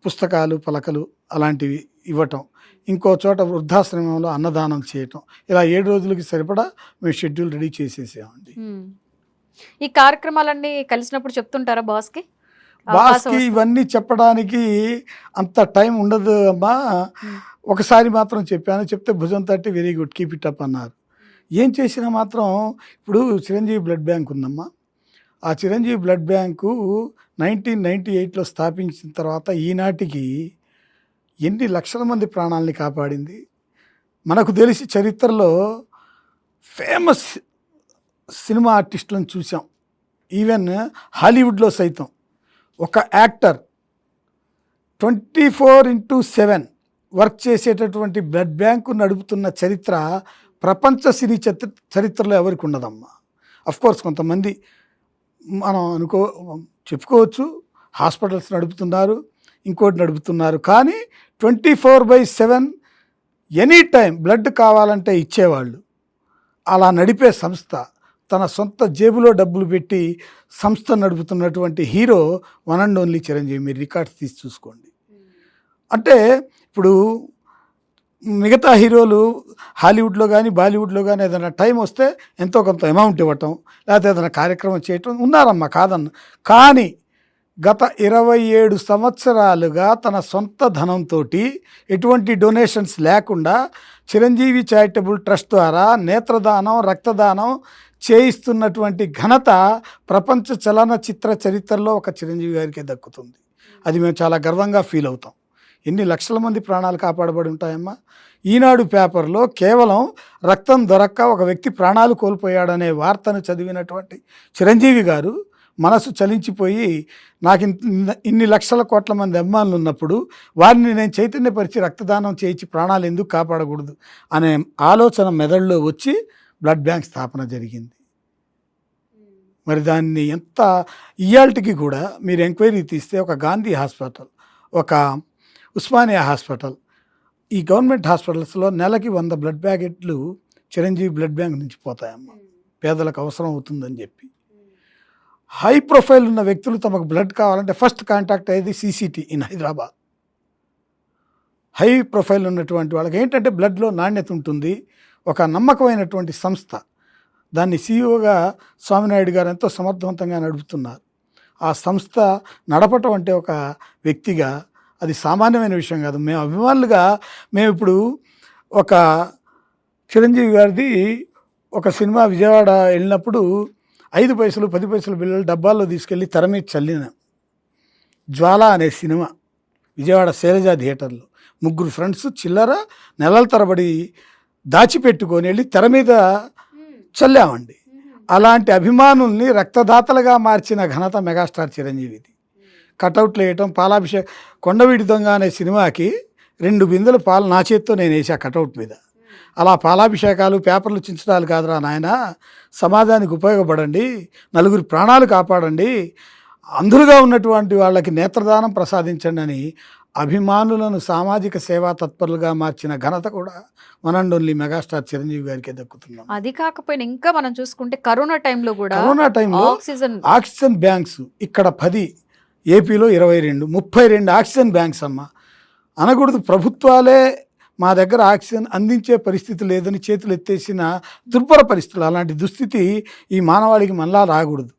పుస్తకాలు, పలకలు అలాంటివి ఇవ్వటం, ఇంకో చోట వృద్ధాశ్రమంలో అన్నదానం చేయటం. ఇలా 7 రోజులకి సరిపడా మేము షెడ్యూల్ రెడీ చేసేసామండి. ఈ కార్యక్రమాలన్నీ కలిసినప్పుడు చెప్తుంటారా బాస్కి? ఇవన్నీ చెప్పడానికి అంత టైం ఉండదు అమ్మా. ఒకసారి మాత్రం చెప్తే భుజం తట్టి very good, keep it up అన్నారు. ఏం చేసినా మాత్రం ఇప్పుడు చిరంజీవి బ్లడ్ బ్యాంక్ ఉందమ్మా. ఆ చిరంజీవి బ్లడ్ బ్యాంకు 1998లో స్థాపించిన తర్వాత ఈనాటికి ఎన్ని లక్షల మంది ప్రాణాలని కాపాడింది. మనకు తెలిసి చరిత్రలో ఫేమస్ సినిమా ఆర్టిస్టులను చూసాం. ఈవెన్ హాలీవుడ్లో సైతం ఒక యాక్టర్ 24/7 వర్క్ చేసేటటువంటి బ్లడ్ బ్యాంకు నడుపుతున్న చరిత్ర ప్రపంచ సినీ చరిత్రలో ఎవరికి ఉండదమ్మా. అఫ్కోర్స్ కొంతమంది మనం చెప్పుకోవచ్చు, హాస్పిటల్స్ నడుపుతున్నారు, ఇంకోటి నడుపుతున్నారు, కానీ 24/7 ఎనీ టైం బ్లడ్ కావాలంటే ఇచ్చేవాళ్ళు. అలా నడిపే సంస్థ, తన సొంత జేబులో డబ్బులు పెట్టి సంస్థ నడుపుతున్నటువంటి hero one and only Chiranjeevi. మీరు రికార్డ్స్ తీసి చూసుకోండి. అంటే ఇప్పుడు మిగతా హీరోలు హాలీవుడ్లో కానీ బాలీవుడ్లో కానీ ఏదైనా టైం వస్తే ఎంతో కొంత అమౌంట్ ఇవ్వటం, లేకపోతే ఏదైనా కార్యక్రమం చేయటం ఉన్నారమ్మా, కాదన్న. కానీ గత 27 సంవత్సరాలుగా తన సొంత ధనంతో ఎటువంటి డొనేషన్స్ లేకుండా చిరంజీవి చారిటబుల్ ట్రస్ట్ ద్వారా నేత్రదానం, రక్తదానం చేయిస్తున్నటువంటి ఘనత ప్రపంచ చలనచిత్ర చరిత్రలో ఒక చిరంజీవి గారికే దక్కుతుంది. అది మేము చాలా గర్వంగా ఫీల్ అవుతాం. ఎన్ని లక్షల మంది ప్రాణాలు కాపాడబడి ఉంటాయమ్మా. ఈనాడు పేపర్లో కేవలం రక్తం దొరక్క ఒక వ్యక్తి ప్రాణాలు కోల్పోయాడనే వార్తను చదివినటువంటి చిరంజీవి గారు మనసు చలించిపోయి నాకు ఇన్ని లక్షల కోట్ల మంది అభిమానులు ఉన్నప్పుడు వారిని నేను చైతన్యపరిచి రక్తదానం చేయించి ప్రాణాలు ఎందుకు కాపాడకూడదు అనే ఆలోచన మెదడులో వచ్చి బ్లడ్ బ్యాంక్ స్థాపన జరిగింది. మరి దాన్ని ఎంత ఇయాల్టికి కూడా మీరు ఎంక్వైరీ తీస్తే ఒక గాంధీ హాస్పిటల్, ఒక ఉస్మానియా హాస్పిటల్, ఈ గవర్నమెంట్ హాస్పిటల్స్లో నెలకి 100 బ్లడ్ ప్యాకెట్లు చిరంజీవి బ్లడ్ బ్యాంక్ నుంచి పోతాయమ్మ, పేదలకు అవసరం అవుతుందని చెప్పి. హై ప్రొఫైల్ ఉన్న వ్యక్తులు తమకు బ్లడ్ కావాలంటే ఫస్ట్ కాంటాక్ట్ అయ్యేది CCT in Hyderabad. High profile ఉన్నటువంటి వాళ్ళకి ఏంటంటే బ్లడ్లో నాణ్యత ఉంటుంది. ఒక నమ్మకమైనటువంటి సంస్థ, దాన్ని CEOగా స్వామినాయుడు గారు ఎంతో సమర్థవంతంగా నడుపుతున్నారు. ఆ సంస్థ నడపటం అంటే ఒక వ్యక్తిగా అది సామాన్యమైన విషయం కాదు. మేము అభిమానులుగా మేము ఇప్పుడు ఒక చిరంజీవి గారిది ఒక సినిమా విజయవాడ వెళ్ళినప్పుడు 5 పైసలు 10 పైసలు బిల్లలు డబ్బాల్లో తీసుకెళ్ళి తెర మీద చల్లిన జ్వాల అనే సినిమా విజయవాడ శైలజ థియేటర్లో 3 ఫ్రెండ్స్ చిల్లర నెలల తరబడి దాచిపెట్టుకొని వెళ్ళి తెర మీద చల్లామండి. అలాంటి అభిమానుల్ని రక్తదాతలుగా మార్చిన ఘనత మెగాస్టార్ చిరంజీవిది. కటౌట్లు వేయటం, పాలాభిషేకం, కొండవీడి దొంగ అనే సినిమాకి 2 బిందెలు పాలు నా చేత్తో నేను వేసా కటౌట్ మీద. అలా పాలాభిషేకాలు పేపర్లు చించడాలు కాదురా నాయన, సమాజానికి ఉపయోగపడండి, నలుగురి ప్రాణాలు కాపాడండి, అంధులుగా ఉన్నటువంటి వాళ్ళకి నేత్రదానం ప్రసాదించండి అని అభిమానులను సామాజిక సేవా తత్పరులుగా మార్చిన ఘనత కూడా one and only megastar Chiranjeevi గారికి దక్కుతున్నాం. అది కాకపోయినా ఇంకా మనం చూసుకుంటే కరోనా టైంలో కూడా ఆక్సిజన్ బ్యాంక్స్ ఇక్కడ 10, ఏపీలో 22, 32 ఆక్సిజన్ బ్యాంక్స్ అమ్మ. అనకూడదు ప్రభుత్వాలే మా దగ్గర ఆక్సిజన్ అందించే పరిస్థితి లేదని చేతులు ఎత్తేసిన దుర్భర పరిస్థితులు. అలాంటి దుస్థితి ఈ మానవాళికి మళ్ళా రాకూడదు.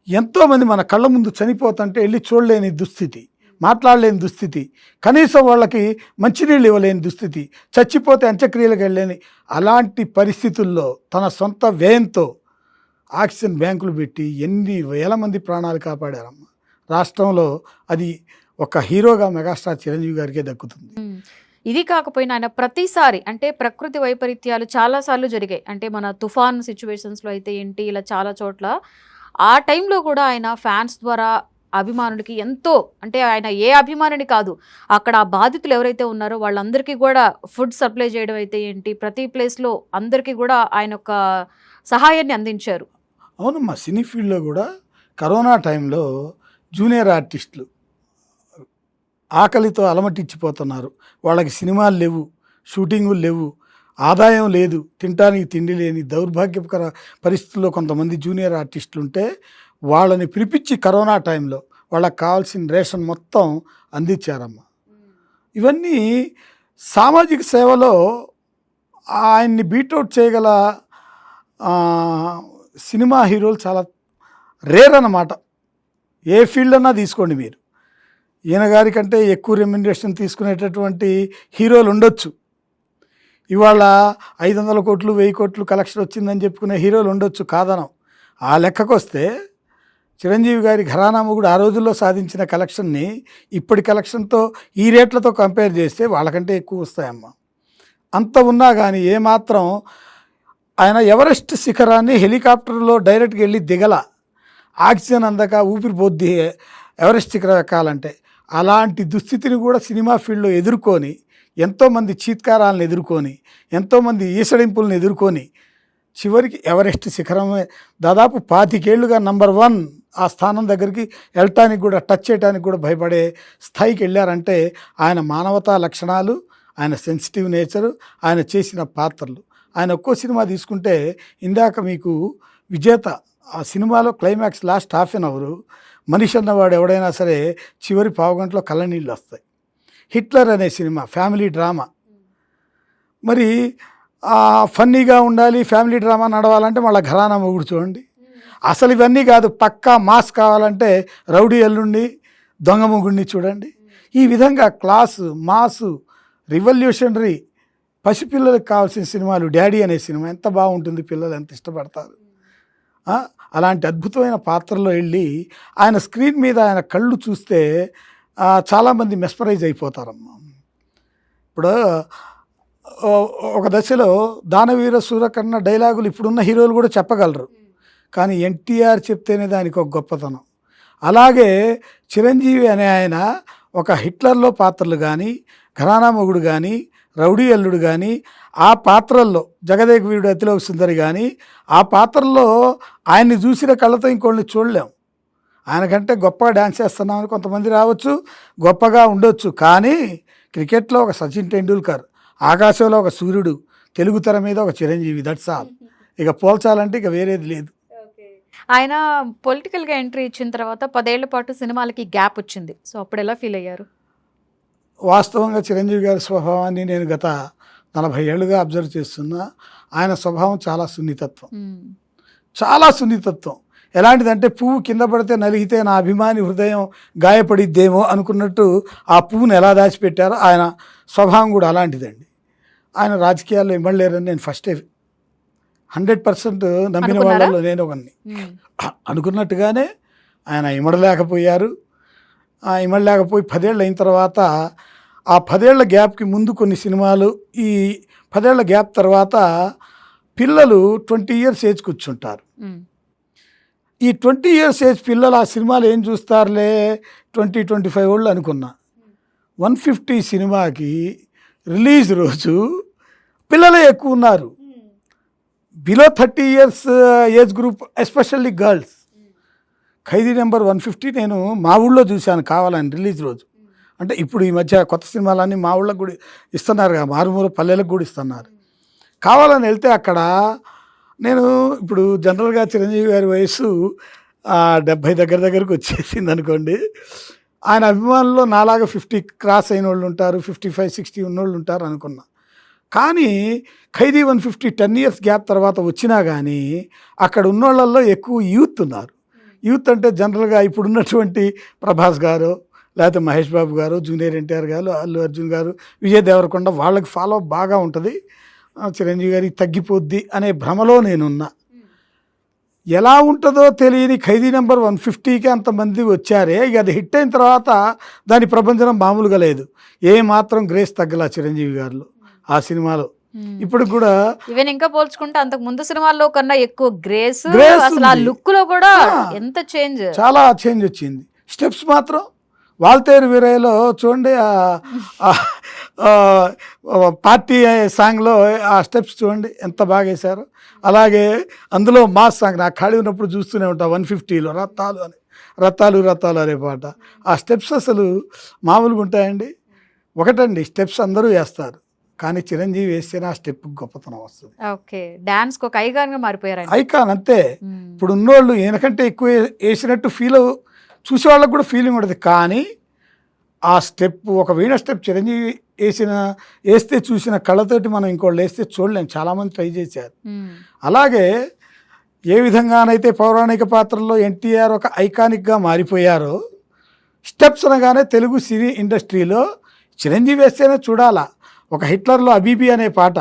ఎంతోమంది మన కళ్ళ ముందు చనిపోతుంటే వెళ్ళి చూడలేని దుస్థితి, మాట్లాడలేని దుస్థితి, కనీసం వాళ్ళకి మంచినీళ్ళు ఇవ్వలేని దుస్థితి, చచ్చిపోతే అంత్యక్రియలకు వెళ్ళలేని అలాంటి పరిస్థితుల్లో తన సొంత వ్యయంతో ఆక్సిజన్ బ్యాంకులు పెట్టి ఎన్ని వేల మంది ప్రాణాలు కాపాడారమ్మ. రాష్ట్రంలో అది ఒక హీరోగా మెగాస్టార్ చిరంజీవి గారికే దక్కుతుంది. ఇది కాకపోయినా ఆయన ప్రతిసారి అంటే ప్రకృతి వైపరీత్యాలు చాలాసార్లు జరిగాయి. అంటే మన తుఫాన్ సిచ్యువేషన్స్లో అయితే ఏంటి, ఇలా చాలా చోట్ల ఆ టైంలో కూడా ఆయన ఫ్యాన్స్ ద్వారా అభిమానులకి ఎంతో, అంటే ఆయన ఏ అభిమానిని కాదు, అక్కడ ఆ బాధితులు ఎవరైతే ఉన్నారో వాళ్ళందరికీ కూడా ఫుడ్ సప్లై చేయడం అయితే ఏంటి, ప్రతి ప్లేస్లో అందరికీ కూడా ఆయన ఒక సహాయాన్ని అందించారు. అవునమ్మా, సినీ ఫీల్డ్లో కూడా కరోనా టైంలో జూనియర్ ఆర్టిస్టులు ఆకలితో అలమటించిపోతున్నారు. వాళ్ళకి సినిమాలు లేవు, షూటింగులు లేవు, ఆదాయం లేదు, తినడానికి తిండి లేని దౌర్భాగ్యకర పరిస్థితుల్లో కొంతమంది జూనియర్ ఆర్టిస్టులు ఉంటే వాళ్ళని పిలిపించి కరోనా టైంలో వాళ్ళకి కావాల్సిన రేషన్ మొత్తం అందించారమ్మ. ఇవన్నీ సామాజిక సేవలో ఆయన్ని బీట్అవుట్ చేయగల సినిమా హీరోలు చాలా రేర్ అన్నమాట. ఏ ఫీల్డ్ అన్నా తీసుకోండి మీరు, ఈయన గారి కంటే ఎక్కువ రెమ్యునరేషన్ తీసుకునేటటువంటి హీరోలు ఉండొచ్చు. ఇవాళ 500 కోట్లు 1000 కోట్లు కలెక్షన్ వచ్చిందని చెప్పుకునే హీరోలు ఉండొచ్చు, కాదనం. ఆ లెక్కకు వస్తే చిరంజీవి గారి ఘరానా మొగుడు ఆ రోజుల్లో సాధించిన కలెక్షన్ని ఇప్పటి కలెక్షన్తో ఈ రేట్లతో కంపేర్ చేస్తే వాళ్ళకంటే ఎక్కువ వస్తాయమ్మా. అంత ఉన్నా కానీ ఏమాత్రం ఆయన ఎవరెస్ట్ శిఖరాన్ని హెలికాప్టర్లో డైరెక్ట్గా వెళ్ళి దిగల, ఆక్సిజన్ అందక ఊపిరిపోద్ది ఎవరెస్ట్ శిఖరం ఎక్కాలంటే. అలాంటి దుస్థితిని కూడా సినిమా ఫీల్డ్లో ఎదుర్కొని, ఎంతోమంది చీత్కారాలను ఎదుర్కొని, ఎంతోమంది ఈసడింపులను ఎదుర్కొని చివరికి ఎవరెస్ట్ శిఖరమే దాదాపు 25 ఏళ్లుగా నంబర్ 1 ఆ స్థానం దగ్గరికి వెళ్ళటానికి కూడా, టచ్ చేయడానికి కూడా భయపడే స్థాయికి వెళ్ళారంటే ఆయన మానవతా లక్షణాలు, ఆయన సెన్సిటివ్ నేచరు, ఆయన చేసిన పాత్రలు. ఆయన ఒక్కో సినిమా తీసుకుంటే, ఇందాక మీకు విజేత ఆ సినిమాలో క్లైమాక్స్ లాస్ట్ హాఫ్ అన్ అవరు మనిషి అన్నవాడు ఎవడైనా సరే చివరి పావుగంటలో కళ్ళనీళ్ళు వస్తాయి. హిట్లర్ అనే సినిమా ఫ్యామిలీ డ్రామా. మరి ఫన్నీగా ఉండాలి, ఫ్యామిలీ డ్రామా నడవాలంటే మళ్ళీ ఘరానా మొగుడు చూడండి. అసలు ఇవన్నీ కాదు, పక్కా మాస్ కావాలంటే రౌడీ ఎల్లుండి, దొంగ మొగుడిని చూడండి. ఈ విధంగా క్లాసు, మాసు, రివల్యూషనరీ, పసిపిల్లలకు కావాల్సిన సినిమాలు. డాడీ అనే సినిమా ఎంత బాగుంటుంది, పిల్లలు ఎంత ఇష్టపడతారు. అలాంటి అద్భుతమైన పాత్రలో వెళ్ళి ఆయన స్క్రీన్ మీద ఆయన కళ్ళు చూస్తే చాలామంది మెస్పరైజ్ అయిపోతారమ్మా. ఇప్పుడు ఒక దశలో దానవీర సూరకర్ణ డైలాగులు ఇప్పుడున్న హీరోలు కూడా చెప్పగలరు, కానీ ఎన్టీఆర్ చెప్తేనే దానికి ఒక గొప్పతనం. అలాగే చిరంజీవి అనే ఆయన ఒక హిట్లర్లో పాత్రలు కానీ, ఘరానా మొగుడు కానీ, రౌడీ అల్లుడు కానీ, ఆ పాత్రల్లో జగదేక వీరుడు అతిలోక సుందరి కానీ, ఆ పాత్రల్లో ఆయన్ని చూసిన కళ్ళతో ఇంకోళ్ళని చూడలేం. ఆయనకంటే గొప్పగా డ్యాన్స్ చేస్తున్నామని కొంతమంది రావచ్చు, గొప్పగా ఉండొచ్చు. కానీ క్రికెట్లో ఒక సచిన్ టెండూల్కర్, ఆకాశంలో ఒక సూర్యుడు, తెలుగు తెర మీద ఒక చిరంజీవి, దట్స్ ఆల్. ఇక పోల్చాలంటే ఇక వేరేది లేదు. ఆయన పొలిటికల్గా ఎంట్రీ ఇచ్చిన తర్వాత 10 ఏళ్ల పాటు సినిమాలకి గ్యాప్ వచ్చింది. సో అప్పుడు ఎలా ఫీల్ అయ్యారు? వాస్తవంగా చిరంజీవి గారి స్వభావాన్ని నేను గత 40 ఏళ్ళుగా అబ్జర్వ్ చేస్తున్నా. ఆయన స్వభావం చాలా సున్నితత్వం, చాలా సున్నితత్వం. ఎలాంటిదంటే పువ్వు కింద పడితే నలిగితే నా అభిమాని హృదయం గాయపడిద్దేమో అనుకున్నట్టు ఆ పువ్వును ఎలా దాచిపెట్టారో ఆయన స్వభావం కూడా అలాంటిదండి. ఆయన రాజకీయాల్లో ఇమ్మడలేరని నేను ఫస్టే 100% నమ్మిన వాళ్ళలో నేను ఒకరిని. అనుకున్నట్టుగానే ఆయన ఇమ్మడలేకపోయారు. ఇమ్మడలేకపోయి 10 ఏళ్ళు అయిన తర్వాత, ఆ 10 ఏళ్ల గ్యాప్కి ముందు కొన్ని సినిమాలు, ఈ 10 ఏళ్ల గ్యాప్ తర్వాత పిల్లలు 20 ఇయర్స్ ఏజ్ కూర్చుంటారు. ఈ 20 ఇయర్స్ ఏజ్ పిల్లలు ఆ సినిమాలు ఏం చూస్తారులే 20-25 వాళ్ళు అనుకున్నా. 150 సినిమాకి రిలీజ్ రోజు పిల్లలే ఎక్కువ ఉన్నారు. Below 30 years age group, especially girls. Khaidi number 150 నేను మా ఊళ్ళో చూశాను కావాలని రిలీజ్ రోజు. అంటే ఇప్పుడు ఈ మధ్య కొత్త సినిమాలన్నీ మా ఊళ్ళకి కూడా ఇస్తున్నారు కదా, మారుమూల పల్లెలకు కూడా ఇస్తున్నారు. కావాలని వెళ్తే అక్కడ నేను ఇప్పుడు జనరల్గా చిరంజీవి గారి వయసు 70 దగ్గరకు వచ్చేసింది అనుకోండి. ఆయన అభిమానుల్లో నాలాగా 50 క్రాస్ అయిన వాళ్ళు ఉంటారు, 55-60 ఉన్నోళ్ళు ఉంటారు అనుకున్నా. కానీ ఖైదీ 150 10 ఇయర్స్ గ్యాప్ తర్వాత వచ్చినా కానీ అక్కడ ఉన్నోళ్ళల్లో ఎక్కువ యూత్ ఉన్నారు. యూత్ అంటే జనరల్గా ఇప్పుడున్నటువంటి ప్రభాస్ గారు, లేకపోతే మహేష్ బాబు గారు, జూనియర్ ఎన్టీఆర్ గారు, అల్లు అర్జున్ గారు, విజయ్ దేవరకొండ, వాళ్ళకి ఫాలో బాగా ఉంటుంది. చిరంజీవి గారికి తగ్గిపోద్ది అనే భ్రమలో నేనున్నా. ఎలా ఉంటుందో తెలియని ఖైదీ నెంబర్ 150కి అంతమంది వచ్చారే, ఇక అది హిట్ అయిన తర్వాత దాని ప్రభంజనం మామూలుగా లేదు. ఏ మాత్రం గ్రేస్ తగ్గలా చిరంజీవి గారిలో ఆ సినిమాలో. ఇప్పుడు కూడా ఈవెన్ ఇంకా పోల్చుకుంటే అంతకు ముందు సినిమాల్లో కన్నా ఎక్కువ గ్రేస్, అసలు ఆ లుక్ లో కూడా ఎంత చేంజ్, చాలా చేంజ్ వచ్చింది. స్టెప్స్ మాత్రం వాల్తేరు వీరయ్యలో చూడండి, పార్టీ సాంగ్లో ఆ స్టెప్స్ చూడండి ఎంత బాగా వేశారు. అలాగే అందులో మాస్ సాంగ్ నాకు ఖాళీ ఉన్నప్పుడు చూస్తూనే ఉంటా 150లో రత్తాలు అనే పాట. ఆ స్టెప్స్ అసలు మామూలుగా ఉంటాయండి. ఒకటండి, స్టెప్స్ అందరూ వేస్తారు, కానీ చిరంజీవి వేస్తేనే ఆ స్టెప్ గొప్పతనం వస్తుంది. ఓకే, డాన్స్ ఒక ఐకాన్గా మారిపోయారు. ఐకాన్ అంతే. ఇప్పుడు ఉన్నోళ్ళు ఈయనకంటే ఎక్కువ వేసినట్టు ఫీల్, చూసేవాళ్ళకి కూడా ఫీలింగ్ ఉంటుంది. కానీ ఆ స్టెప్, ఒక వీణ స్టెప్ చిరంజీవి వేస్తే చూసిన కళ్ళతోటి మనం ఇంకోళ్ళు వేస్తే చూడలేం. చాలామంది ట్రై చేశారు. అలాగే ఏ విధంగానైతే పౌరాణిక పాత్రల్లో ఎన్టీఆర్ ఒక ఐకానిక్గా మారిపోయారో, స్టెప్స్ అనగానే తెలుగు సినీ ఇండస్ట్రీలో చిరంజీవి వేస్తేనే చూడాలా. ఒక హిట్లర్లో అబీబీ అనే పాట,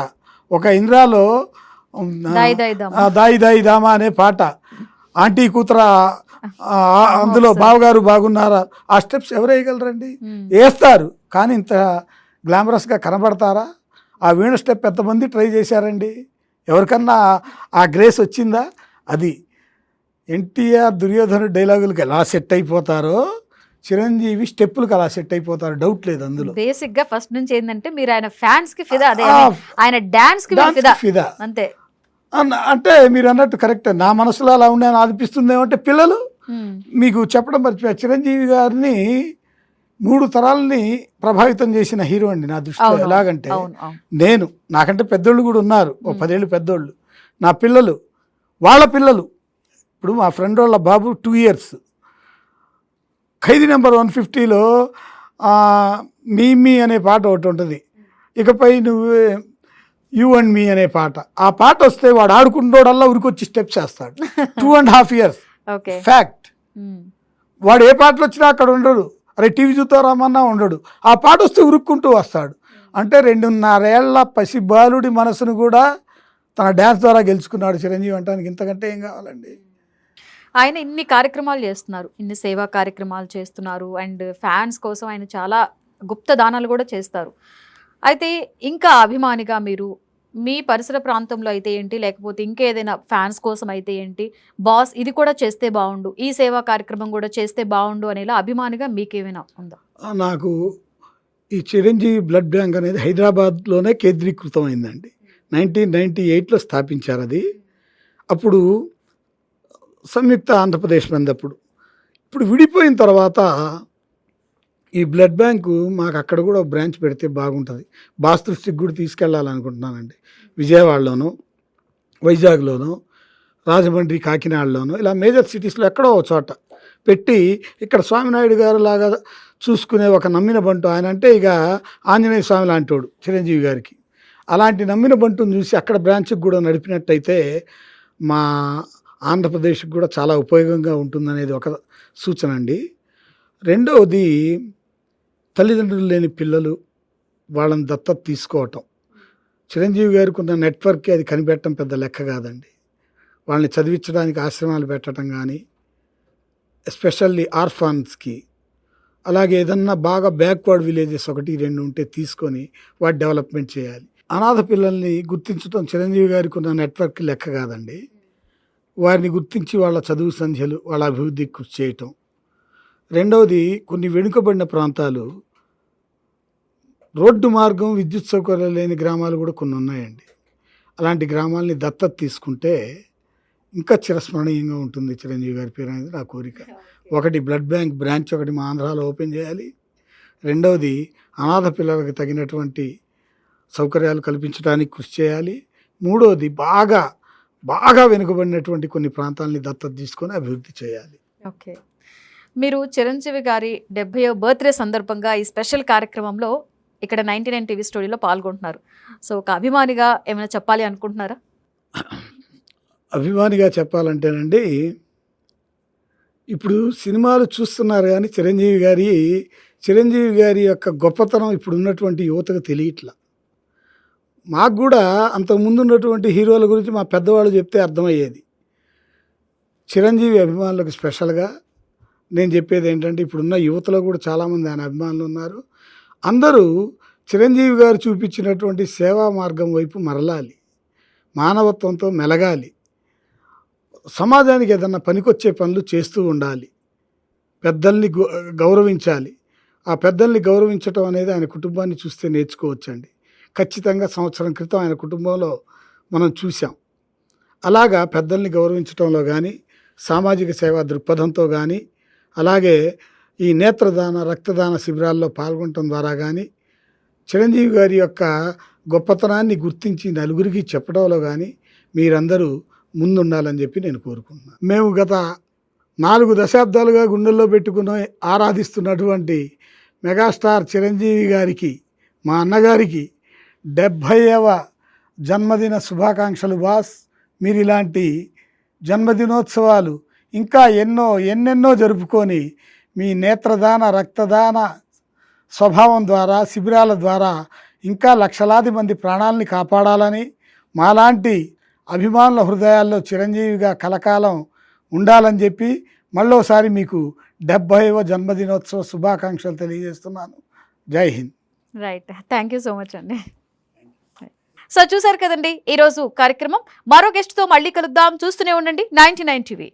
ఒక ఇంద్రాలో దాయి దాయి దామా అనే పాట, ఆంటీ కూతుర అందులో బావగారు బాగున్నారా, ఆ స్టెప్స్ ఎవరు వేయగలరండి? వేస్తారు, కానీ ఇంత గ్లామరస్గా కనబడతారా? ఆ వీణ స్టెప్ ఎంతమంది ట్రై చేశారండి? ఎవరికన్నా ఆ గ్రేస్ వచ్చిందా? అది ఎన్టీఆర్ దుర్యోధను డైలాగులకి ఎలా సెట్ అయిపోతారో చిరంజీవి స్టెప్పులకు అలా సెట్ అయిపోతారు, డౌట్ లేదు అందులో. బేసిక్ గా ఫస్ట్ నుంచి ఏంటంటే మీరు ఆయన ఫ్యాన్స్ కి ఫిదా, అదే ఆయన డాన్స్ కి ఫిదా అంతే. అంటే మీరు అన్నట్టు కరెక్ట్. నా మనసులో అలా ఉండే అనిపిస్తుంది. ఏమంటే పిల్లలు, మీకు చెప్పడం మర్చిపోయా, చిరంజీవి గారిని 3 తరాలని ప్రభావితం చేసిన హీరో అండి నా దృష్టిలో. ఎలాగంటే నేను, నాకంటే పెద్దోళ్ళు కూడా ఉన్నారు, 10 ఏళ్ళు పెద్దోళ్ళు, నా పిల్లలు, వాళ్ళ పిల్లలు. ఇప్పుడు మా ఫ్రెండ్ వాళ్ళ బాబు 2 ఇయర్స్. ఖైదీ నెంబర్ 150లో మీ అనే పాట ఒకటి ఉంటుంది. ఇకపై నువ్వు యూ అండ్ మీ అనే పాట. ఆ పాట వస్తే వాడు ఆడుకుంటోడల్లా ఉరికొచ్చి స్టెప్స్ వేస్తాడు. 2.5 years ఫ్యాక్ట్. వాడు ఏ పాటలు వచ్చినా అక్కడ ఉండడు. అరే టీవీ చూస్తారామన్నా ఉండడు. ఆ పాట వస్తే ఉరుక్కుంటూ వస్తాడు. అంటే 2.5 ఏళ్ల పసి బాలుడి మనసును కూడా తన డ్యాన్స్ ద్వారా గెలుచుకున్నాడు చిరంజీవి. అంటానికి ఇంతకంటే ఏం కావాలండి? ఆయన ఇన్ని కార్యక్రమాలు చేస్తున్నారు, ఇన్ని సేవా కార్యక్రమాలు చేస్తున్నారు, అండ్ ఫ్యాన్స్ కోసం ఆయన చాలా గుప్త దానాలు కూడా చేస్తారు. అయితే ఇంకా అభిమానిగా మీరు మీ పరిసర ప్రాంతంలో అయితే ఏంటి, లేకపోతే ఇంకేదైనా ఫ్యాన్స్ కోసం అయితే ఏంటి, బాస్ ఇది కూడా చేస్తే బాగుండు, ఈ సేవా కార్యక్రమం కూడా చేస్తే బాగుండు అనేలా అభిమానిగా మీకేమైనా ఉందా? నాకు ఈ చిరంజీవి బ్లడ్ బ్యాంక్ అనేది హైదరాబాద్లోనే కేంద్రీకృతం అయిందండి. 1998లో స్థాపించారు అది. అప్పుడు సంయుక్త ఆంధ్రప్రదేశ్ మందప్పుడు. ఇప్పుడు విడిపోయిన తర్వాత ఈ బ్లడ్ బ్యాంకు మాకు అక్కడ కూడా ఒక బ్రాంచ్ పెడితే బాగుంటుంది. బాస్ దృష్టికి కూడా తీసుకెళ్ళాలనుకుంటున్నానండి. విజయవాడలోను, వైజాగ్లోను, రాజమండ్రి, కాకినాడలోను, ఇలా మేజర్ సిటీస్లో ఎక్కడో ఒక చోట పెట్టి ఇక్కడ స్వామినాయుడు గారు లాగా చూసుకునే ఒక నమ్మిన బంటు. ఆయన అంటే ఇక ఆంజనేయ స్వామి లాంటివాడు చిరంజీవి గారికి. అలాంటి నమ్మిన బంటుని చూసి అక్కడ బ్రాంచ్కి కూడా నడిపినట్టయితే మా ఆంధ్రప్రదేశ్కి కూడా చాలా ఉపయోగంగా ఉంటుందనేది ఒక సూచన అండి. రెండవది, తల్లిదండ్రులు లేని పిల్లలు వాళ్ళని దత్తత తీసుకోవటం. చిరంజీవి గారికి ఉన్న నెట్వర్క్కి అది కనిపెట్టడం పెద్ద లెక్క కాదండి. వాళ్ళని చదివించడానికి ఆశ్రమాలు పెట్టడం కానీ, ఎస్పెషల్లీ ఆర్ఫాన్స్కి, అలాగే ఏదన్నా బాగా బ్యాక్వర్డ్ విలేజెస్ 1-2 ఉంటే తీసుకొని వాటి డెవలప్మెంట్ చేయాలి. అనాథ పిల్లల్ని గుర్తించడం చిరంజీవి గారికి ఉన్న నెట్వర్క్ లెక్క కాదండి. వారిని గుర్తించి వాళ్ళ చదువు సంధ్యలు, వాళ్ళ అభివృద్ధికి కృషి చేయటం. రెండవది, కొన్ని వెనుకబడిన ప్రాంతాలు, రోడ్డు మార్గం, విద్యుత్ సౌకర్యాలు లేని గ్రామాలు కూడా కొన్ని ఉన్నాయండి. అలాంటి గ్రామాలని దత్తత తీసుకుంటే ఇంకా చిరస్మరణీయంగా ఉంటుంది చిరంజీవి గారి పేరు అనేది నా కోరిక. ఒకటి బ్లడ్ బ్యాంక్ బ్రాంచ్ ఒకటి మా ఆంధ్రాలో ఓపెన్ చేయాలి. రెండవది, అనాథ పిల్లలకు తగినటువంటి సౌకర్యాలు కల్పించడానికి కృషి చేయాలి. మూడవది, బాగా బాగా వెనుకబడినటువంటి కొన్ని ప్రాంతాలని దత్తత తీసుకొని అభివృద్ధి చేయాలి. ఓకే, మీరు చిరంజీవి గారి 70వ బర్త్డే సందర్భంగా ఈ స్పెషల్ కార్యక్రమంలో ఇక్కడ 99 టీవీ స్టూడియోలో పాల్గొంటున్నారు. సో ఒక అభిమానిగా ఏమైనా చెప్పాలి అనుకుంటున్నారా? అభిమానిగా చెప్పాలంటేనండి, ఇప్పుడు సినిమాలు చూస్తున్నారు కానీ చిరంజీవి గారి యొక్క గొప్పతనం ఇప్పుడు ఉన్నటువంటి యువతకు తెలియట్లా. మాకు కూడా అంతకుముందు ఉన్నటువంటి హీరోల గురించి మా పెద్దవాళ్ళు చెప్తే అర్థమయ్యేది. చిరంజీవి అభిమానులకు స్పెషల్గా నేను చెప్పేది ఏంటంటే, ఇప్పుడున్న యువతలో కూడా చాలామంది ఆయన అభిమానులు ఉన్నారు. అందరూ చిరంజీవి గారు చూపించినటువంటి సేవా మార్గం వైపు మరలాలి, మానవత్వంతో మెలగాలి, సమాజానికి ఏదన్నా పనికొచ్చే పనులు చేస్తూ ఉండాలి, పెద్దల్ని గౌరవించాలి. ఆ పెద్దల్ని గౌరవించటం అనేది ఆయన కుటుంబాన్ని చూస్తే నేర్చుకోవచ్చండి. ఖచ్చితంగా సంవత్సరం క్రితం ఆయన కుటుంబంలో మనం చూసాం. అలాగా పెద్దల్ని గౌరవించటంలో కానీ, సామాజిక సేవా దృక్పథంతో కానీ, అలాగే ఈ నేత్రదాన, రక్తదాన శిబిరాల్లో పాల్గొనటం ద్వారా కానీ చిరంజీవి గారి యొక్క గొప్పతనాన్ని గుర్తించి నలుగురికి చెప్పడంలో కానీ మీరందరూ ముందుండాలని చెప్పి నేను కోరుకుంటున్నాను. మేము గత 4 దశాబ్దాలుగా గుండెల్లో పెట్టుకుని ఆరాధిస్తున్నటువంటి మెగాస్టార్ చిరంజీవి గారికి, మా అన్నగారికి 70వ జన్మదిన శుభాకాంక్షలు బాస్. మీరు ఇలాంటి జన్మదినోత్సవాలు ఇంకా ఎన్నెన్నో జరుపుకొని మీ నేత్రదాన, రక్తదాన స్వభావం ద్వారా, శిబిరాల ద్వారా ఇంకా లక్షలాది మంది ప్రాణాలని కాపాడాలని, మాలాంటి అభిమానుల హృదయాల్లో చిరంజీవిగా కలకాలం ఉండాలని చెప్పి మళ్ళోసారి మీకు 70వ జన్మదినోత్సవ శుభాకాంక్షలు తెలియజేస్తున్నాను. జై Hind. Right, thank you so much అండి. సో చూసారు కదండి ఈరోజు కార్యక్రమం. మరో గెస్ట్తో మళ్ళీ కలుద్దాం. చూస్తూనే ఉండండి 99 టీవీ.